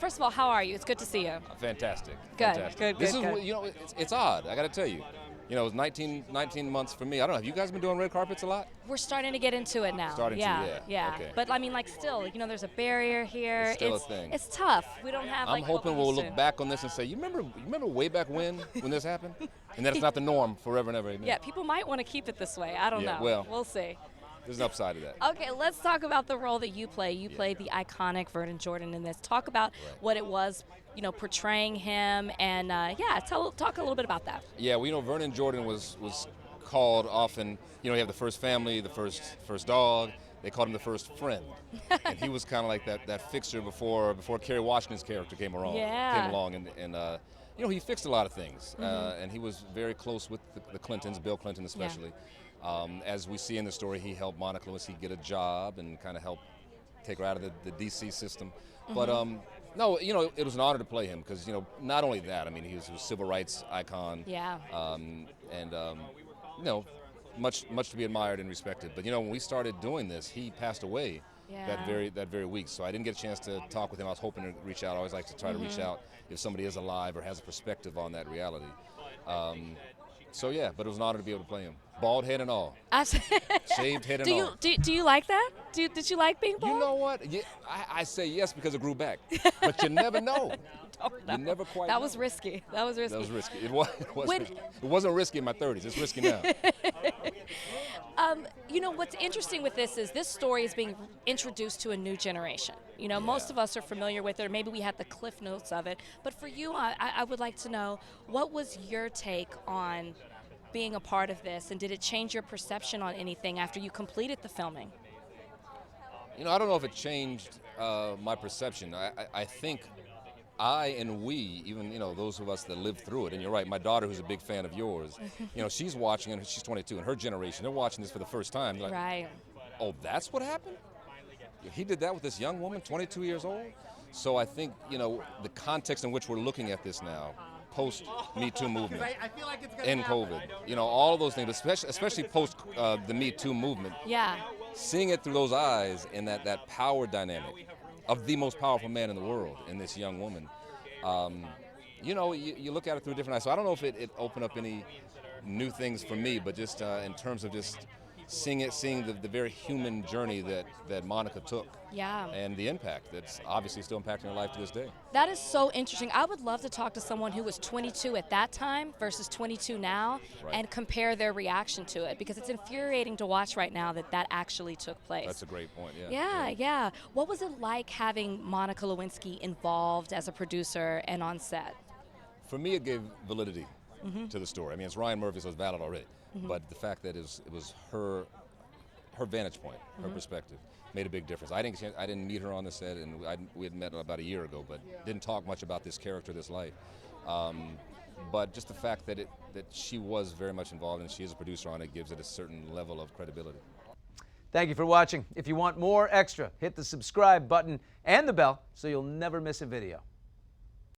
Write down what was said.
first of all, how are you? It's good to see you. Fantastic. Good, Fantastic. good, This good, is, good. you know, it's odd. I got to tell you. You know, it was 19 months for me. I don't know. Have you guys been doing red carpets a lot? We're starting to get into it now. Starting to, yeah. Okay. But I mean, like, still, you know, there's a barrier here. It's still a thing. It's tough. We don't have. I'm like, what hoping we we'll used look to. back on this and say, you remember way back when this happened, and that it's not the norm forever and ever. Amen. Yeah, people might want to keep it this way. I don't know. Well, we'll see. There's an upside to that. Okay, let's talk about the role that you play. You played the iconic Vernon Jordan in this. Talk about what it was, you know, portraying him, and talk a little bit about that. Yeah, well, you know, Vernon Jordan was called often. You know, he had the first family, the first dog. They called him the first friend, and he was kind of like that fixer before Kerry Washington's character came along. And you know, he fixed a lot of things, and he was very close with the Clintons, Bill Clinton especially. As we see in the story, he helped Monica Lewinsky get a job and kind of helped take her out of the D.C. system. But no, you know, it was an honor to play him because, you know, not only that, I mean, he was a civil rights icon. Yeah. You know, much to be admired and respected. But you know, when we started doing this, he passed away that very week. So I didn't get a chance to talk with him. I was hoping to reach out. I always like to try to reach out if somebody is alive or has a perspective on that reality. So yeah, but it was an honor to be able to play him. Bald head and all. Shaved head and all. Do you like that? Did you like being bald? You know what? Yeah, I say yes because it grew back. But you never know. You never quite That know. was risky. That was risky. That was risky. It wasn't risky in my 30s. It's risky now. You know, what's interesting with this is this story is being introduced to a new generation. You know, most of us are familiar with it, or maybe we had the cliff notes of it. But for you, I would like to know, what was your take on being a part of this, and did it change your perception on anything after you completed the filming? You know, I don't know if it changed my perception. I think I and we, even, you know, those of us that lived through it, and you're right, my daughter, who's a big fan of yours, you know, she's watching, and she's 22, and her generation, they're watching this for the first time. They're like, right. Oh, that's what happened? He did that with this young woman, 22 years old? So I think, you know, the context in which we're looking at this now, post Me Too movement, in COVID, you know, all of those things, especially post the Me Too movement. Yeah. Seeing it through those eyes and that power dynamic of the most powerful man in the world in this young woman, you know, you look at it through different eyes. So I don't know if it opened up any new things for me, but just in terms of just seeing the very human journey that Monica took. Yeah. And the impact that's obviously still impacting her life to this day. That is so interesting. I would love to talk to someone who was 22 at that time versus 22 now and compare their reaction to it, because it's infuriating to watch right now that actually took place. That's a great point, yeah. Yeah. What was it like having Monica Lewinsky involved as a producer and on set? For me, it gave validity to the story. I mean, it's Ryan Murphy, so it's valid already. But the fact that it was her vantage point, her perspective, made a big difference. I didn't meet her on the set, and we had met about a year ago, but didn't talk much about this character, this life. But just the fact that she was very much involved and she is a producer on it gives it a certain level of credibility. Thank you for watching. If you want more extra, hit the subscribe button and the bell so you'll never miss a video.